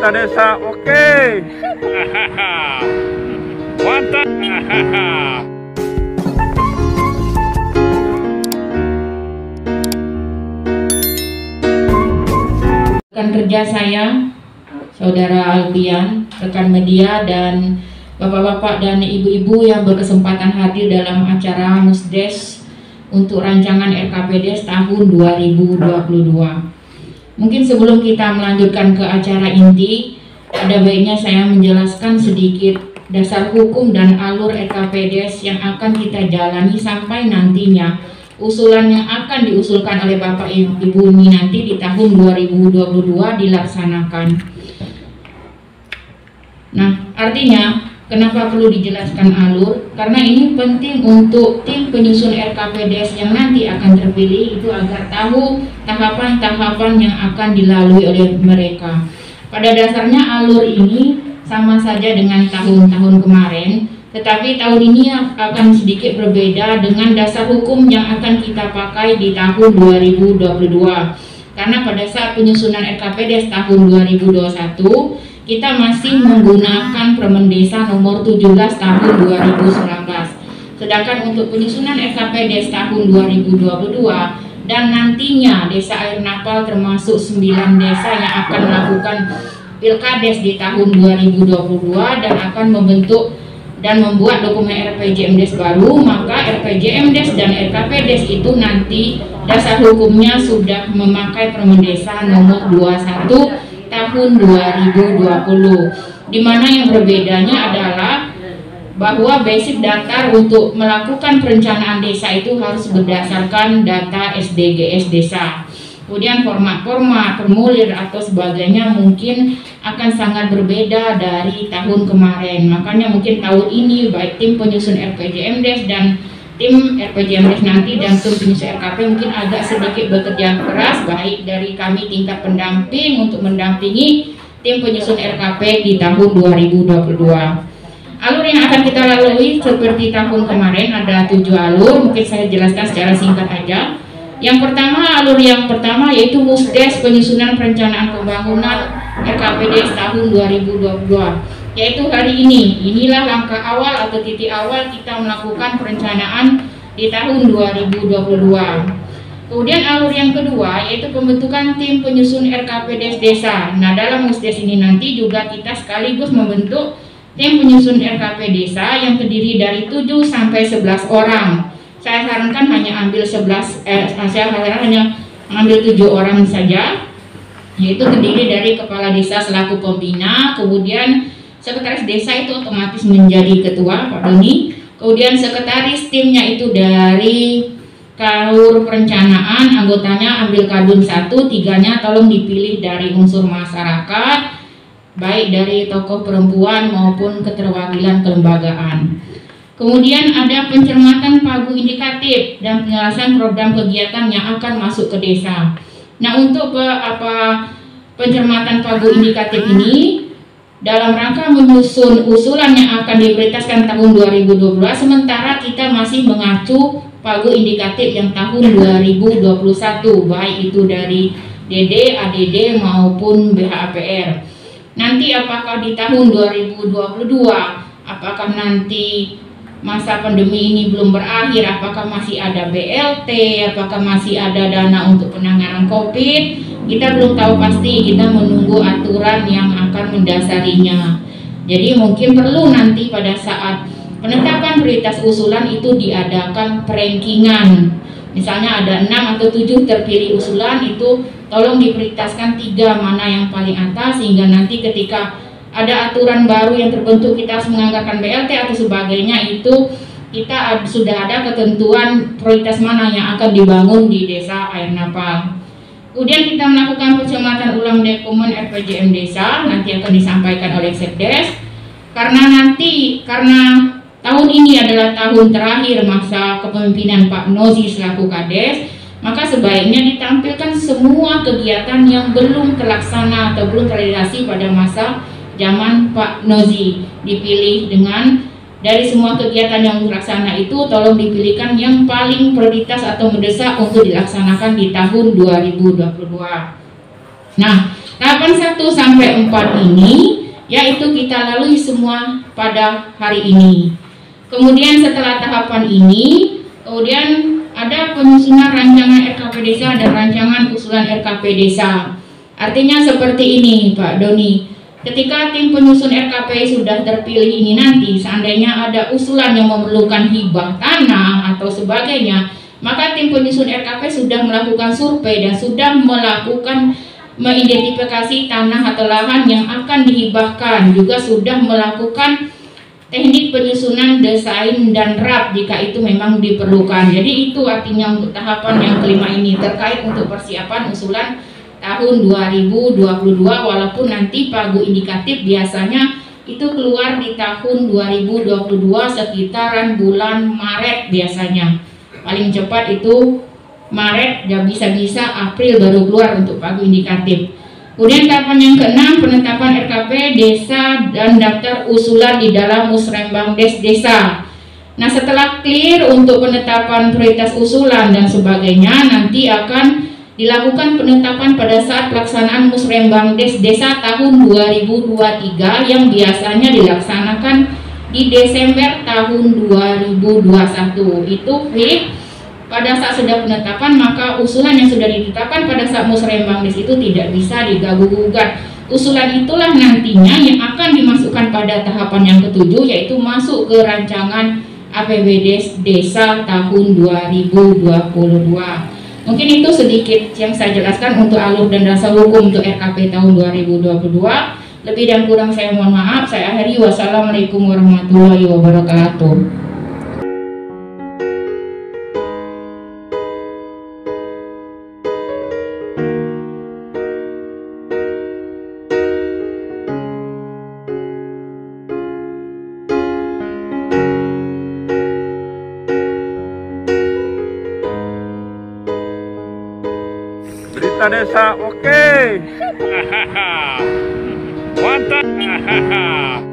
anggota desa. Oke. Mantap. Rekan kerja saya, Saudara Alfian, rekan media dan bapak-bapak dan ibu-ibu yang berkesempatan hadir dalam acara Musdes untuk rancangan RKPDes tahun 2022. Mungkin sebelum kita melanjutkan ke acara inti, ada baiknya saya menjelaskan sedikit dasar hukum dan alur RKPDes yang akan kita jalani sampai nantinya usulan yang akan diusulkan oleh Bapak Ibu ini nanti di tahun 2022 dilaksanakan. Nah, artinya kenapa perlu dijelaskan alur? Karena ini penting untuk tim penyusun RKPDes yang nanti akan terpilih itu agar tahu tahapan-tahapan yang akan dilalui oleh mereka. Pada dasarnya alur ini sama saja dengan tahun-tahun kemarin, tetapi tahun ini akan sedikit berbeda dengan dasar hukum yang akan kita pakai di tahun 2022. Karena pada saat penyusunan RKPDes tahun 2021, kita masih menggunakan Permen Desa nomor 17 tahun 2019. Sedangkan untuk penyusunan RKPDes tahun 2022 dan nantinya Desa Air Napal termasuk 9 desa yang akan melakukan Pilkades di tahun 2022 dan akan membentuk dan membuat dokumen RPJMDes baru, maka RPJMDes dan RKPDes itu nanti dasar hukumnya sudah memakai Permen Desa nomor 21 tahun 2020. Di mana yang berbedanya adalah bahwa basic data untuk melakukan perencanaan desa itu harus berdasarkan data SDGs desa. Kemudian format-format, formulir atau sebagainya mungkin akan sangat berbeda dari tahun kemarin. Makanya mungkin tahun ini baik tim penyusun RPJMDes dan tim RPJMDes nanti dan tim penyusun RKP mungkin agak sedikit bekerja keras baik dari kami tingkat pendamping untuk mendampingi tim penyusun RKP di tahun 2022. Alur yang akan kita lalui seperti tahun kemarin ada 7 alur, mungkin saya jelaskan secara singkat aja. Yang pertama, alur yang pertama yaitu Musdes penyusunan perencanaan pembangunan RKPDes tahun 2022, yaitu hari ini. Inilah langkah awal atau titik awal kita melakukan perencanaan di tahun 2022. Kemudian alur yang kedua yaitu pembentukan tim penyusun RKPDes desa. Nah, dalam Musdes ini nanti juga kita sekaligus membentuk tim penyusun RKP desa yang terdiri dari 7 sampai 11 orang. Saya sarankan hanya ambil 7 orang saja, yaitu terdiri dari kepala desa selaku pembina, kemudian sekretaris desa itu otomatis menjadi ketua Pak Doni, kemudian sekretaris timnya itu dari Kaur Perencanaan, anggotanya ambil kadun 1, 3-nya tolong dipilih dari unsur masyarakat, baik dari tokoh perempuan maupun keterwakilan kelembagaan. Kemudian ada pencermatan pagu indikatif dan penjelasan program kegiatan yang akan masuk ke desa. Nah, untuk pencermatan pagu indikatif ini dalam rangka menyusun usulan yang akan diprioritaskan tahun 2022, sementara kita masih mengacu pagu indikatif yang tahun 2021, baik itu dari DD, ADD maupun BHAPR. Nanti apakah di tahun 2022, apakah nanti masa pandemi ini belum berakhir, apakah masih ada BLT, apakah masih ada dana untuk penanganan COVID, kita belum tahu pasti, kita menunggu aturan yang akan mendasarinya. Jadi mungkin perlu nanti pada saat penetapan prioritas usulan itu diadakan perankingan. Misalnya ada 6 atau 7 terpilih usulan, itu tolong diprioritaskan 3 mana yang paling atas, sehingga nanti ketika ada aturan baru yang terbentuk kita harus menganggarkan BLT atau sebagainya, itu kita sudah ada ketentuan prioritas mana yang akan dibangun di Desa Air Napal. Kemudian kita melakukan pencermatan ulang dokumen RPJM desa, nanti akan disampaikan oleh Sekdes. Karena tahun ini adalah tahun terakhir masa kepemimpinan Pak Nozi selaku Kades, maka sebaiknya ditampilkan semua kegiatan yang belum terlaksana atau belum terrealisasi pada masa zaman Pak Nozi. Dipilih dengan dari semua kegiatan yang terlaksana itu tolong dipilihkan yang paling prioritas atau mendesak untuk dilaksanakan di tahun 2022. Nah, Tahapan 1 sampai 4 ini yaitu kita lalui semua pada hari ini. Kemudian setelah tahapan ini, kemudian ada penyusunan rancangan RKP Desa dan rancangan usulan RKP Desa. Artinya seperti ini Pak Doni, ketika tim penyusun RKP sudah terpilih ini nanti, seandainya ada usulan yang memerlukan hibah tanah atau sebagainya, maka tim penyusun RKP sudah melakukan survei dan sudah melakukan mengidentifikasi tanah atau lahan yang akan dihibahkan, juga sudah melakukan teknik penyusunan desain dan draft jika itu memang diperlukan. Jadi itu artinya untuk tahapan yang kelima ini terkait untuk persiapan usulan tahun 2022, walaupun nanti pagu indikatif biasanya itu keluar di tahun 2022 sekitaran bulan Maret biasanya. Paling cepat itu Maret, dan bisa-bisa April baru keluar untuk pagu indikatif. Kemudian tahapan yang keenam, penetapan RKP Desa dan daftar usulan di dalam Musrembang Desa. Nah, setelah clear untuk penetapan prioritas usulan dan sebagainya, nanti akan dilakukan penetapan pada saat pelaksanaan Musrembang Desa tahun 2023 yang biasanya dilaksanakan di Desember tahun 2021. Itu fix. Pada saat sudah penetapan, maka usulan yang sudah ditetapkan pada saat Musrembang Desa itu tidak bisa diganggu-gugat. Usulan itulah nantinya yang akan dimasukkan pada tahapan yang ketujuh, yaitu masuk ke rancangan APBD Desa tahun 2022. Mungkin itu sedikit yang saya jelaskan untuk alur dan dasar hukum untuk RKP tahun 2022. Lebih dan kurang saya mohon maaf. Saya akhiri. Wassalamualaikum warahmatullahi wabarakatuh. Berita desa, oke. Mantap.